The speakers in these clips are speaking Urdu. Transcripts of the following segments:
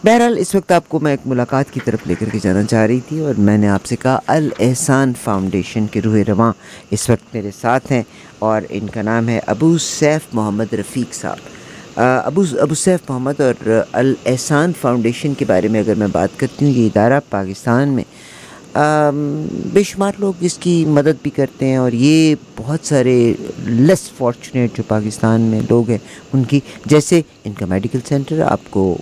بہرحال اس وقت آپ کو میں ایک ملاقات کی طرف لے کر کے جانا چاہ رہی تھی، اور میں نے آپ سے کہا الاحسان فاؤنڈیشن کے روح رواں اس وقت میرے ساتھ ہیں، اور ان کا نام ہے ابو سیف محمد رفیق صاحب۔ ابو سیف محمد اور الاحسان فاؤنڈیشن کے بارے میں اگر میں بات کرتی ہوں، یہ ادارہ پاکستان میں بے شمار لوگ جس کی مدد بھی کرتے ہیں، اور یہ بہت سارے لیس فارچونیٹ جو پاکستان میں لوگ ہیں ان کی، جیسے ان کا میڈیکل سینٹر آپ کو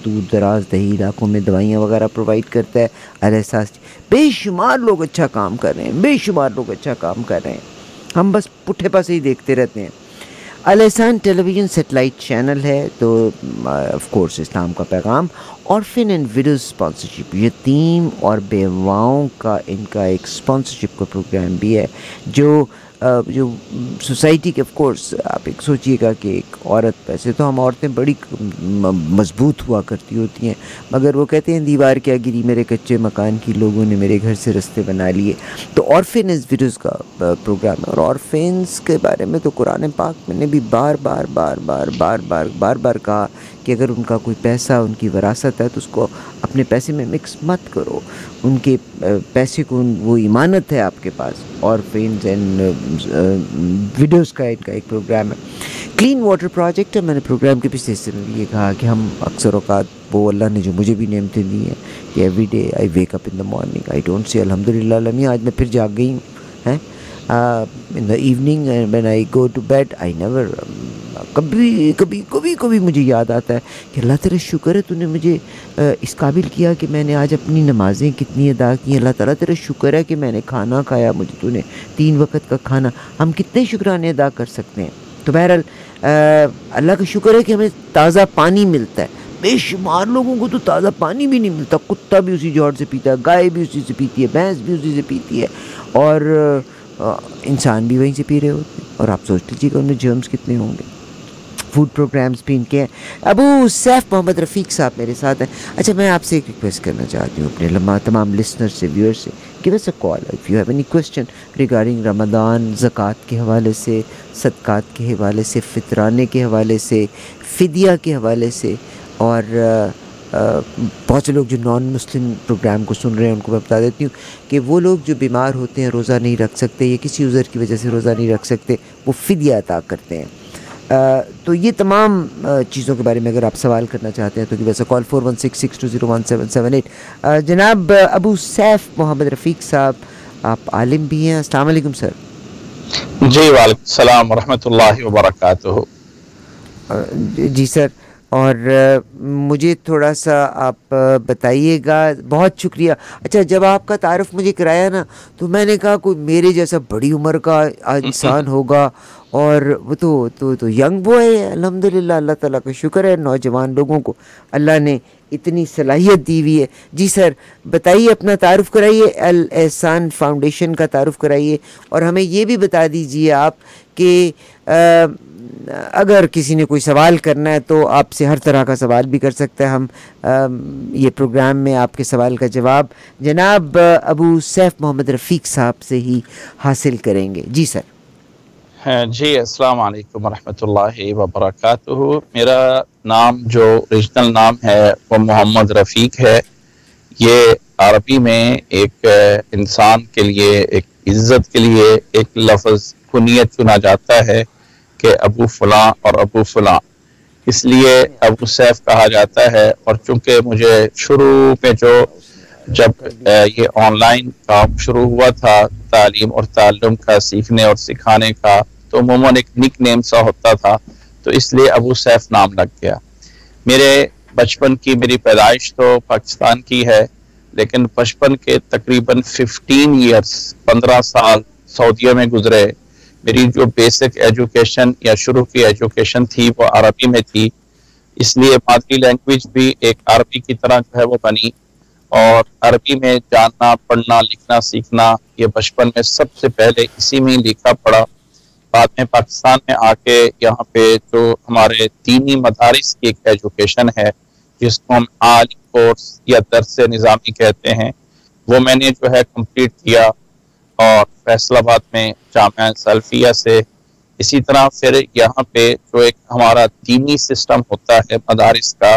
دور دراز دیہی علاقوں میں دوائیاں وغیرہ پرووائڈ کرتا ہے۔ الاحساس بے شمار لوگ اچھا کام کر رہے ہیں، بے شمار لوگ اچھا کام کر رہے ہیں، ہم بس پٹھے پاسے ہی دیکھتے رہتے ہیں۔ الاحسان ٹیلی ویژن سیٹلائٹ چینل ہے، تو آف کورس اسلام کا پیغام، آرفن اینڈ ویڈوز اسپانسرشپ، یتیم اور بیواؤں کا ان کا ایک اسپانسرشپ کا پروگرام بھی ہے، جو سوسائٹی کے، آف کورس آپ ایک سوچئے گا کہ ایک عورت، ویسے تو ہم عورتیں بڑی مضبوط ہوا کرتی ہوتی ہیں، مگر وہ کہتے ہیں دیوار کیا گری میرے کچے مکان کی، لوگوں نے میرے گھر سے رستے بنا لیے۔ تو آرفن اینڈ ویڈوز کا پروگرام ہے، اور آرفنس کے بارے میں تو قرآن پاک میں نے بھی بار بار کہا کہ اگر ان کا کوئی پیسہ، ان کی وراثت ہے، تو اس کو اپنے پیسے میں مکس مت کرو، ان کے پیسے کو، وہ امانت ہے آپ کے پاس۔ اور فرینڈز اینڈ ویڈیوز کا ان کا ایک پروگرام ہے، کلین واٹر پروجیکٹ ہے۔ میں نے پروگرام کے پچھلے حصے میں بھی یہ کہا کہ ہم اکثر اوقات، وہ اللہ نے جو مجھے بھی نعمتیں دی ہیں کہ every day I wake up in the morning, I don't see الحمدللہ العالمین، آج میں پھر جاگ گئی ہوں، in the evening and when I go to bed I never کبھی مجھے یاد آتا ہے کہ اللہ تعالیٰ شکر ہے تو نے مجھے اس قابل کیا کہ میں نے آج اپنی نمازیں کتنی ادا کی، اللہ تعالیٰ تیرا شکر ہے کہ میں نے کھانا کھایا، مجھے تو نے 3 وقت کا کھانا، ہم کتنے شکرانے ادا کر سکتے ہیں۔ تو بہرحال اللہ کا شکر ہے کہ ہمیں تازہ پانی ملتا ہے، بے شمار لوگوں کو تو تازہ پانی بھی نہیں ملتا، کتا بھی اسی جوڑ سے پیتا ہے، گائے بھی اسی سے پیتی ہے، بھینس بھی اسی سے پیتی ہے، اور انسان بھی وہیں سے پی رہے ہوتے ہیں، اور آپ سوچ لیجیے کہ ان میں جرمز کتنے ہوں گے۔ فوڈ پروگرامز بھی ان کے ہیں۔ ابو سیف محمد رفیق صاحب میرے ساتھ ہیں۔ اچھا، میں آپ سے ایک ریکویسٹ کرنا چاہتی ہوں اپنے تمام لسنر سے، ویور سے، give us a call if you have any question regarding رمضان، زکوٰۃ کے حوالے سے، صدقات کے حوالے سے، فطرانے کے حوالے سے، فدیہ کے حوالے سے، اور بہت سے لوگ جو نان مسلم پروگرام کو سن رہے ہیں ان کو میں بتا دیتی ہوں کہ وہ لوگ جو بیمار ہوتے ہیں، روزہ نہیں رکھ سکتے، یا کسی عذر کی وجہ سے روزہ نہیں رکھ سکتے، وہ فدیہ عطا کرتے ہیں۔ تو یہ تمام چیزوں کے بارے میں اگر آپ سوال کرنا چاہتے ہیں تو کہ ویسے کال 4166201778۔ جناب ابو سیف محمد رفیق صاحب، آپ عالم بھی ہیں، السلام علیکم سر۔ جی وعلیکم السلام ورحمۃ اللہ وبرکاتہ۔ جی سر، اور مجھے تھوڑا سا آپ بتائیے گا، بہت شکریہ۔ اچھا، جب آپ کا تعارف مجھے کرایا نا تو میں نے کہا کوئی میرے جیسا بڑی عمر کا انسان ہوگا، اور وہ تو ینگ بوائے ہے، الحمدللہ، اللہ تعالیٰ کا شکر ہے، نوجوان لوگوں کو اللہ نے اتنی صلاحیت دی ہوئی ہے۔ جی سر، بتائیے، اپنا تعارف کرائیے، الاحسان فاؤنڈیشن کا تعارف کرائیے، اور ہمیں یہ بھی بتا دیجئے آپ کہ اگر کسی نے کوئی سوال کرنا ہے تو آپ سے ہر طرح کا سوال بھی کر سکتا ہے، ہم یہ پروگرام میں آپ کے سوال کا جواب جناب ابو سیف محمد رفیق صاحب سے ہی حاصل کریں گے۔ جی سر۔ جی السلام علیکم ورحمۃ اللہ وبرکاتہ۔ میرا نام جو اوریجنل نام ہے وہ محمد رفیق ہے۔ یہ عربی میں ایک انسان کے لیے، ایک عزت کے لیے ایک لفظ کنیت چنا جاتا ہے کہ ابو فلاں اور ابو فلاں، اس لیے ابو سیف کہا جاتا ہے۔ اور چونکہ مجھے شروع میں جب یہ آن لائن کام شروع ہوا تھا، تعلیم اور تعلم کا، سیکھنے اور سکھانے کا، تو عموماً ایک نک نیم سا ہوتا تھا، تو اس لیے ابو سیف نام لگ گیا۔ میرے بچپن کی، میری پیدائش تو پاکستان کی ہے، لیکن بچپن کے تقریباً 15 سال سعودیہ میں گزرے۔ میری جو بیسک ایجوکیشن یا شروع کی ایجوکیشن تھی وہ عربی میں تھی، اس لیے مادری لینگویج بھی ایک عربی کی طرح جو ہے وہ بنی، اور عربی میں جاننا، پڑھنا، لکھنا، سیکھنا یہ بچپن میں سب سے پہلے اسی میں لکھا پڑھا۔ بعد میں پاکستان میں آ کے یہاں پہ جو ہمارے دینی مدارس کی ایک ایجوکیشن ہے، جس کو ہم عالی کورس یا درس نظامی کہتے ہیں، وہ میں نے جو ہے کمپلیٹ کیا، اور فیصل آباد میں جامعہ سلفیہ سے۔ اسی طرح پھر یہاں پہ جو ایک ہمارا دینی سسٹم ہوتا ہے مدارس کا،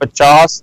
50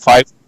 $5,000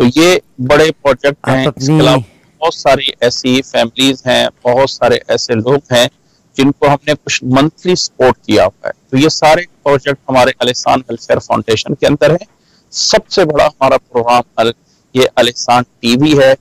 تو یہ بڑے پروجیکٹ ہیں. آپ اس کے اپنی علاوہ بہت ساری ایسی فیملیز ہیں, بہت سارے ایسے لوگ ہیں جن کو ہم نے کچھ منتھلی سپورٹ کیا ہوا ہے. تو یہ سارے پروجیکٹ ہمارے الاحسان ویلفیئر فاؤنڈیشن کے اندر ہے. سب سے بڑا ہمارا پروگرام یہ الاحسان ٹی وی ہے,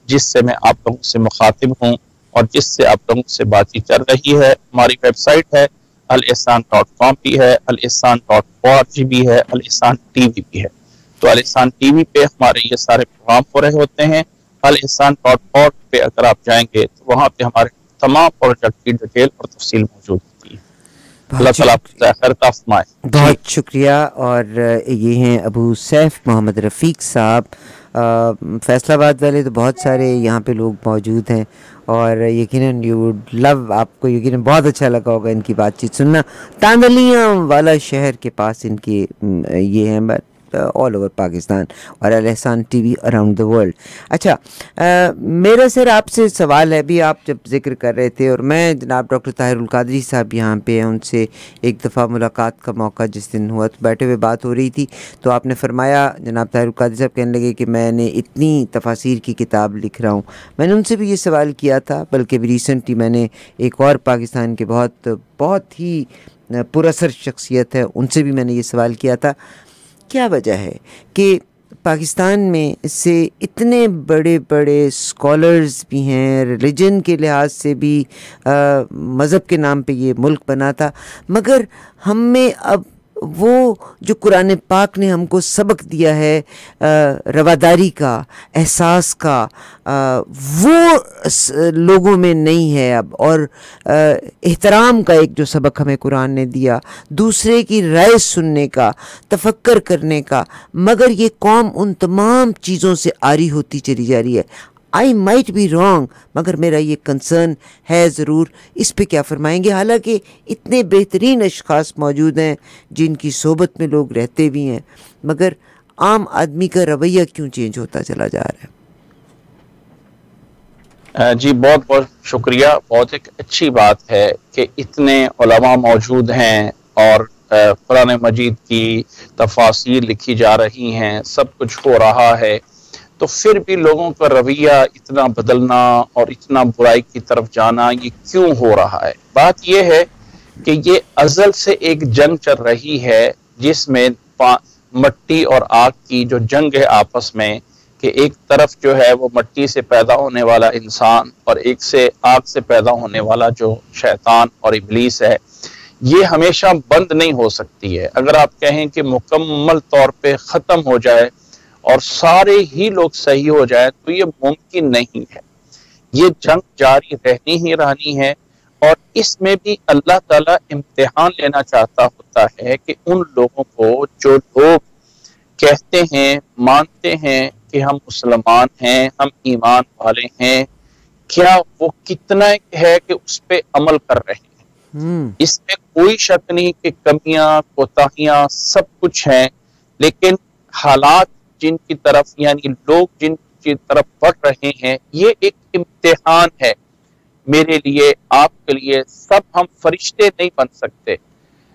جس سے میں آپ لوگوں سے مخاطب ہوں اور جس سے آپ لوگوں سے بات چیت چل رہی ہے. ہماری ویب سائٹ ہے الاحسان.com بھی ہے, الاحسان.org بھی ہے, الاحسان ٹی وی بھی ہے. تو الاحسان ٹی وی پہ ہمارے یہ سارے پروگرام ہو رہے ہوتے ہیں. الاحسان.org پہ اگر آپ جائیں گے تو وہاں پہ ہمارے تمام پروجیکٹ کی ڈیٹیل اور تفصیل موجود ہوتی ہے. اللہ تعالیٰ آپ کو خیر عطا فرمائے. بہت شکریہ. اور یہ ہیں ابو سیف محمد رفیق صاحب, فیصل آباد والے. تو بہت سارے یہاں پہ لوگ موجود ہیں اور یقیناً یو وڈ لو, آپ کو یقیناً بہت اچھا لگا ہوگا ان کی بات چیت سننا. تاندلیاں والا شہر کے پاس ان کی یہ ہیں, بٹ آل اوور پاکستان, اور Alahsan T V around the world. اچھا, میرا سر آپ سے سوال ہے. ابھی آپ جب ذکر کر رہے تھے, اور میں جناب ڈاکٹر طاہر القادری صاحب یہاں پہ ہیں, ان سے ایک دفعہ ملاقات کا موقع جس دن ہوا تو بیٹھے ہوئے بات ہو رہی تھی, تو آپ نے فرمایا, جناب طاہر القادری صاحب کہنے لگے کہ میں نے اتنی تفاسیر کی کتاب لکھ رہا ہوں. میں نے ان سے بھی یہ سوال کیا تھا, بلکہ بھی ریسنٹلی میں نے ایک اور پاکستان کے بہت ہی پراثر شخصیت ہے, ان سے بھی میں نے یہ سوال کیا تھا, کیا وجہ ہے کہ پاکستان میں سے اتنے بڑے بڑے اسکالرز بھی ہیں, ریلیجن کے لحاظ سے بھی, مذہب کے نام پہ یہ ملک بنا تھا, مگر ہم میں اب وہ جو قرآن پاک نے ہم کو سبق دیا ہے رواداری کا, احساس کا, وہ لوگوں میں نہیں ہے اب. اور احترام کا ایک جو سبق ہمیں قرآن نے دیا, دوسرے کی رائے سننے کا, تفکر کرنے کا, مگر یہ قوم ان تمام چیزوں سے عاری ہوتی چلی جا رہی ہے. آئی مائٹ بی رانگ, مگر میرا یہ کنسرن ہے ضرور. اس پہ کیا فرمائیں گے؟ حالانکہ اتنے بہترین اشخاص موجود ہیں جن کی صحبت میں لوگ رہتے بھی ہیں, مگر عام آدمی کا رویہ کیوں چینج ہوتا چلا جا رہا ہے؟ جی بہت بہت شکریہ. بہت ایک اچھی بات ہے کہ اتنے علماء موجود ہیں اور قرآن مجید کی تفاسیر لکھی جا رہی ہیں, سب کچھ ہو رہا ہے, تو پھر بھی لوگوں کا رویہ اتنا بدلنا اور اتنا برائی کی طرف جانا یہ کیوں ہو رہا ہے؟ بات یہ ہے کہ یہ ازل سے ایک جنگ چل رہی ہے جس میں مٹی اور آگ کی جو جنگ ہے آپس میں, کہ ایک طرف جو ہے وہ مٹی سے پیدا ہونے والا انسان اور ایک سے آگ سے پیدا ہونے والا جو شیطان اور ابلیس ہے, یہ ہمیشہ بند نہیں ہو سکتی ہے. اگر آپ کہیں کہ مکمل طور پہ ختم ہو جائے اور سارے ہی لوگ صحیح ہو جائے تو یہ ممکن نہیں ہے. یہ جنگ جاری رہنی ہے, اور اس میں بھی اللہ تعالیٰ امتحان لینا چاہتا ہوتا ہے کہ ان لوگوں کو جو لوگ کہتے ہیں, مانتے ہیں کہ ہم مسلمان ہیں, ہم ایمان والے ہیں, کیا وہ کتنا ہے کہ اس پہ عمل کر رہے ہیں. اس میں کوئی شک نہیں کہ کمیاں, کوتاہیاں سب کچھ ہیں, لیکن حالات جن کی طرف, یعنی لوگ جن کی طرف بڑھ رہے ہیں, یہ ایک امتحان ہے میرے لیے, آپ کے لیے. سب ہم فرشتے نہیں بن سکتے,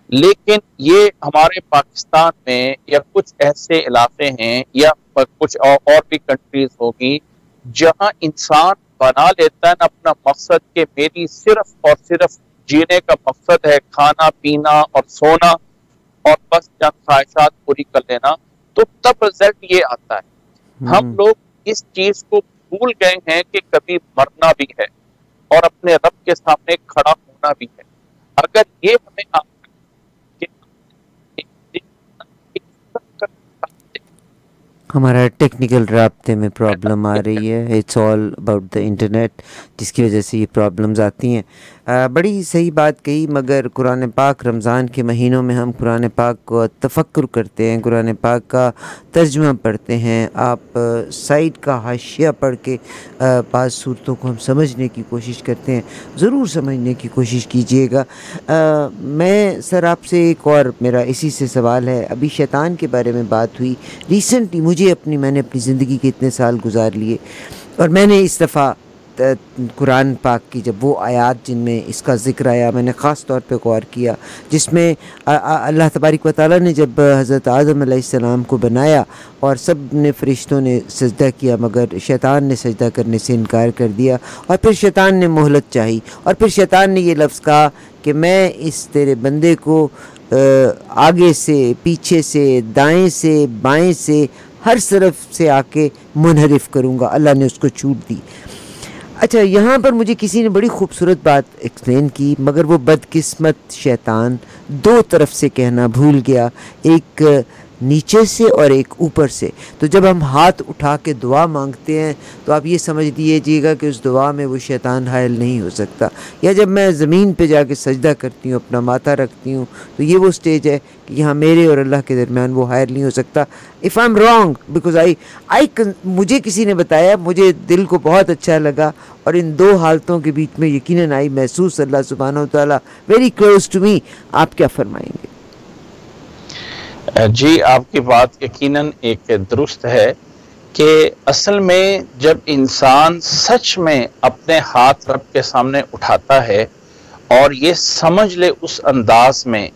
لیکن یہ ہمارے پاکستان میں یا کچھ ایسے علاقے ہیں یا کچھ اور بھی کنٹریز ہوگی جہاں انسان بنا لیتا ہے نا اپنا مقصد کہ میری صرف اور صرف جینے کا مقصد ہے کھانا پینا اور سونا اور بس چند خواہشات پوری کر لینا, تو تب رزلٹ یہ آتا ہے. ہم لوگ اس چیز کو بھول گئے ہیں کہ کبھی مرنا بھی ہے اور اپنے رب کے سامنے کھڑا ہونا بھی ہے. اگر یہ ہمیں ہمارا ٹیکنیکل رابطے میں پرابلم آ رہی ہے, it's all about the internet, جس کی وجہ سے یہ پرابلمز آتی ہیں. بڑی صحیح بات کہی, مگر قرآن پاک رمضان کے مہینوں میں ہم قرآن پاک کو تفکر کرتے ہیں, قرآن پاک کا ترجمہ پڑھتے ہیں. آپ سائٹ کا حاشیہ پڑھ کے بعض صورتوں کو ہم سمجھنے کی کوشش کرتے ہیں, ضرور سمجھنے کی کوشش کیجیے گا. میں سر آپ سے ایک اور میرا اسی سے سوال ہے. ابھی شیطان کے بارے میں بات ہوئی ریسنٹلی, میں نے اپنی زندگی کے اتنے سال گزار لیے اور میں نے اس دفعہ قرآن پاک کی جب وہ آیات جن میں اس کا ذکر آیا میں نے خاص طور پہ غور کیا، جس میں اللہ تبارک و تعالیٰ نے جب حضرت آدم علیہ السلام کو بنایا اور سب نے فرشتوں نے سجدہ کیا مگر شیطان نے سجدہ کرنے سے انکار کر دیا، اور پھر شیطان نے مہلت چاہی، اور پھر شیطان نے یہ لفظ کہا کہ میں اس تیرے بندے کو آگے سے، پیچھے سے، دائیں سے، بائیں سے، ہر طرف سے آ کے منحرف کروں گا۔ اللہ نے اس کو چھوٹ دی۔ اچھا، یہاں پر مجھے کسی نے بڑی خوبصورت بات ایکسپلین کی، مگر وہ بدقسمت شیطان دو طرف سے کہنا بھول گیا، ایک نیچے سے اور ایک اوپر سے۔ تو جب ہم ہاتھ اٹھا کے دعا مانگتے ہیں تو آپ یہ سمجھ دیجیے گا کہ اس دعا میں وہ شیطان حائل نہیں ہو سکتا، یا جب میں زمین پہ جا کے سجدہ کرتی ہوں، اپنا ماتھا رکھتی ہوں، تو یہ وہ سٹیج ہے کہ یہاں میرے اور اللہ کے درمیان وہ حائل نہیں ہو سکتا۔ If I am wrong because مجھے کسی نے بتایا، مجھے دل کو بہت اچھا لگا، اور ان دو حالتوں کے بیچ میں یقیناً آئی محسوس اللہ سبحانہ و تعالیٰ ویری کلوز ٹو می۔ آپ کیا فرمائیں گے؟ جی، آپ کی بات یقیناً ایک درست ہے کہ اصل میں جب انسان سچ میں اپنے ہاتھ رب کے سامنے اٹھاتا ہے اور یہ سمجھ لے اس انداز میں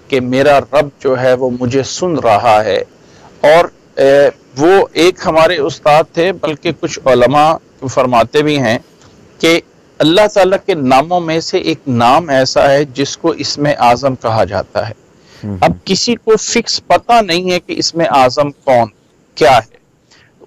کہ میرا رب جو ہے وہ مجھے سن رہا ہے، اور وہ ایک ہمارے استاد تھے، بلکہ کچھ علماء فرماتے بھی ہیں کہ اللہ تعالیٰ کے ناموں میں سے ایک نام ایسا ہے جس کو اسم اعظم کہا جاتا ہے۔ اب کسی کو فکس پتہ نہیں ہے کہ اسم اعظم کون کیا ہے،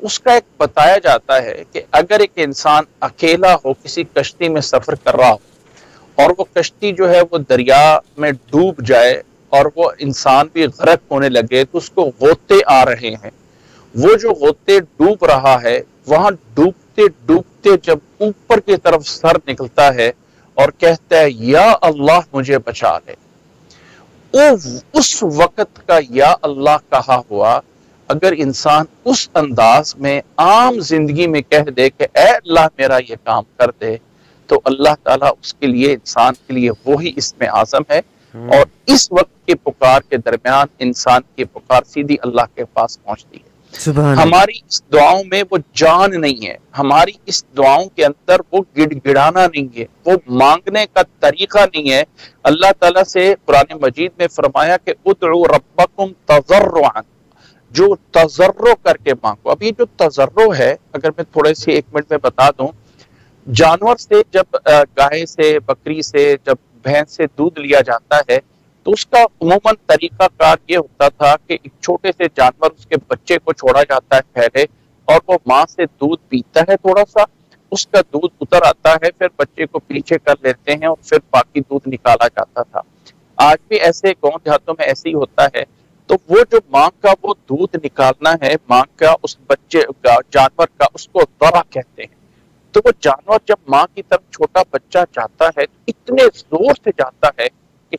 اس کا ایک بتایا جاتا ہے کہ اگر ایک انسان اکیلا ہو، کسی کشتی میں سفر کر رہا ہو اور وہ کشتی جو ہے وہ دریا میں ڈوب جائے اور وہ انسان بھی غرق ہونے لگے، تو اس کو غوطے آ رہے ہیں، وہ جو غوطے ڈوب رہا ہے وہاں ڈوبتے ڈوبتے جب اوپر کی طرف سر نکلتا ہے اور کہتا ہے یا اللہ مجھے بچا لے، اس وقت کا یا اللہ کہا ہوا اگر انسان اس انداز میں عام زندگی میں کہہ دے کہ اے اللہ میرا یہ کام کر دے، تو اللہ تعالیٰ اس کے لیے، انسان کے لیے وہی اسم اعظم ہے، اور اس وقت کے پکار کے درمیان انسان کی پکار سیدھی اللہ کے پاس پہنچتی ہے۔ ہماری اس دعاؤں میں وہ جان نہیں ہے، ہماری اس دعاؤں کے اندر وہ گڑ گڑانا نہیں ہے، وہ مانگنے کا طریقہ نہیں ہے۔ اللہ تعالیٰ سے قرآن مجید میں فرمایا کہ ادعوا ربکم تضرعا، جو تضرع کر کے مانگو۔ اب یہ جو تضرع ہے، اگر میں تھوڑے سے 1 منٹ میں بتا دوں، جانور سے جب گائے سے، بکری سے، جب بھینس سے دودھ لیا جاتا ہے تو اس کا عموماً طریقہ کار یہ ہوتا تھا کہ ایک چھوٹے سے جانور، اس کے بچے کو چھوڑا جاتا ہے پہلے، اور وہ ماں سے دودھ پیتا ہے، تھوڑا سا اس کا دودھ اتر آتا ہے، پھر بچے کو پیچھے کر لیتے ہیں اور پھر باقی دودھ نکالا جاتا تھا۔ آج بھی ایسے گاؤں دیہاتوں میں ایسے ہی ہوتا ہے۔ تو وہ جو ماں کا وہ دودھ نکالنا ہے، ماں کا اس بچے کا، جانور کا، اس کو ذرا کہتے ہیں۔ تو وہ جانور جب ماں کی طرف چھوٹا بچہ جاتا ہے تو اتنے زور سے جاتا ہے کہ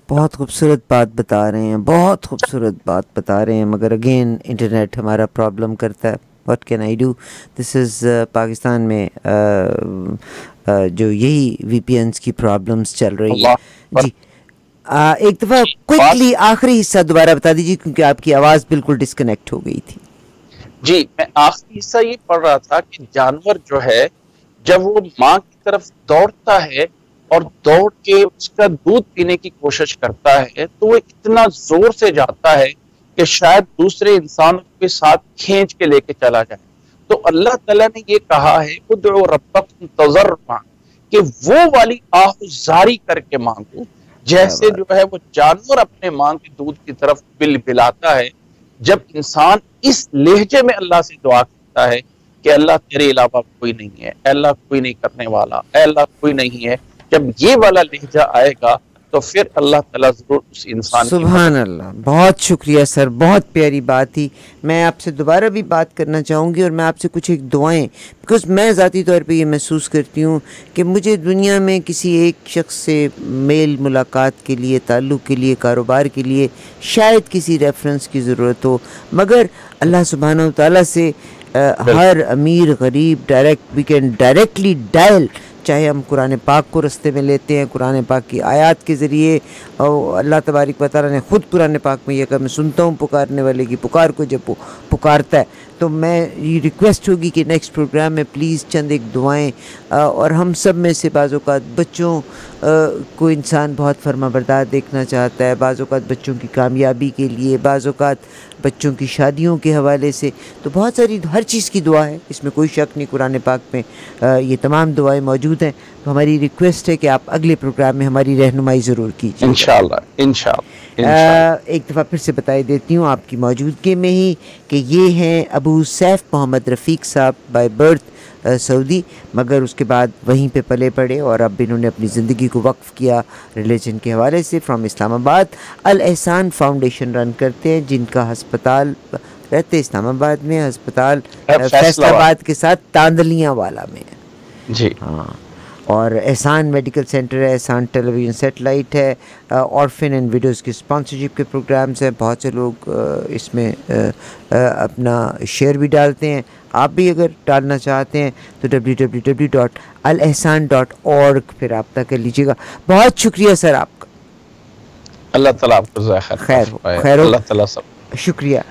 بہت خوبصورت بات بتا رہے ہیں، بہت خوبصورت بات بتا رہے ہیں، مگر اگین انٹرنیٹ ہمارا پرابلم کرتا ہے۔ What can I do? This is Pakistan میں جو یہی وی پی اینس کی پرابلمس چل رہی ہے۔ جی ایک دفعہ کوئکلی آخری حصہ دوبارہ بتا دیجیے کیونکہ آپ کی آواز بالکل ڈسکنیکٹ ہو گئی تھی۔ جی، میں آخری حصہ یہ پڑھ رہا تھا کہ جانور جو ہے جب وہ ماں کی طرف دوڑتا ہے اور دوڑ کے اس کا دودھ پینے کی کوشش کرتا ہے تو وہ اتنا زور سے جاتا ہے کہ شاید دوسرے انسان کے ساتھ کھینچ کے لے کے چلا جائے۔ تو اللہ تعالیٰ نے یہ کہا ہے ادعوا ربکم تضرعا، کہ وہ والی آہذاری کر کے مانگو جیسے جو ہے وہ جانور اپنے ماں کے دودھ کی طرف بل بلاتا ہے۔ جب انسان اس لہجے میں اللہ سے دعا کرتا ہے کہ اللہ تیرے علاوہ کوئی نہیں ہے، اے اللہ کوئی نہیں کرنے والا، اے اللہ کوئی نہیں ہے، جب یہ والا لہجہ آئے گا تو پھر اللہ تعالیٰ ضرور اس انسان کی سبحان اللہ۔ بہت شکریہ سر، بہت پیاری بات تھی۔ میں آپ سے دوبارہ بھی بات کرنا چاہوں گی اور میں آپ سے کچھ ایک دعائیں، بیکاز میں ذاتی طور پہ یہ محسوس کرتی ہوں کہ مجھے دنیا میں کسی ایک شخص سے میل ملاقات کے لیے، تعلق کے لیے، کاروبار کے لیے شاید کسی ریفرنس کی ضرورت ہو، مگر اللہ سبحانہ و تعالیٰ سے ہر امیر غریب direct we can directly dial چاہے ہم قرآن پاک کو رستے میں لیتے ہیں، قرآن پاک کی آیات کے ذریعے، اور اللہ تبارک و تعالیٰ نے خود قرآن پاک میں یہ کہا میں سنتا ہوں پکارنے والے کی پکار کو جب وہ پکارتا ہے. تو میں یہ ریکویسٹ ہوگی کہ نیکسٹ پروگرام میں پلیز چند ایک دعائیں، اور ہم سب میں سے بعض اوقات بچوں کو انسان بہت فرما بردار دیکھنا چاہتا ہے، بعض اوقات بچوں کی کامیابی کے لیے، بعض اوقات بچوں کی شادیوں کے حوالے سے، تو بہت ساری ہر چیز کی دعا ہے، اس میں کوئی شک نہیں. قرآن پاک میں یہ تمام دعائیں موجود ہیں. تو ہماری ریکویسٹ ہے کہ آپ اگلے پروگرام میں ہماری رہنمائی ضرور کیجیے. انشاءاللہ. ایک دفعہ پھر سے بتائی دیتی ہوں آپ کی موجودگی میں ہی کہ یہ ہیں ابو سیف محمد رفیق صاحب، بائی برتھ سعودی، مگر اس کے بعد وہیں پہ پلے پڑے اور اب انہوں نے اپنی زندگی کو وقف کیا ریلیجن کے حوالے سے. فرام اسلام آباد الاحسان فاؤنڈیشن رن کرتے ہیں، جن کا ہسپتال رہتے اسلام آباد میں، ہسپتال فیصل آباد کے ساتھ تاندلیاں والا میں جی. ہاں. اور احسان میڈیکل سینٹر ہے، احسان ٹیلی ویژن سیٹلائٹ ہے، اورفن اینڈ ویڈوز کی اسپانسرشپ کے پروگرامز ہیں. بہت سے لوگ اس میں اپنا شیئر بھی ڈالتے ہیں. آپ بھی اگر ڈالنا چاہتے ہیں تو www.alehsan.org پہ رابطہ کر لیجیے گا. بہت شکریہ سر آپ کا. اللہ تعالیٰ آپ کو خیر ہو. اللہ تعالیٰ سب شکریہ.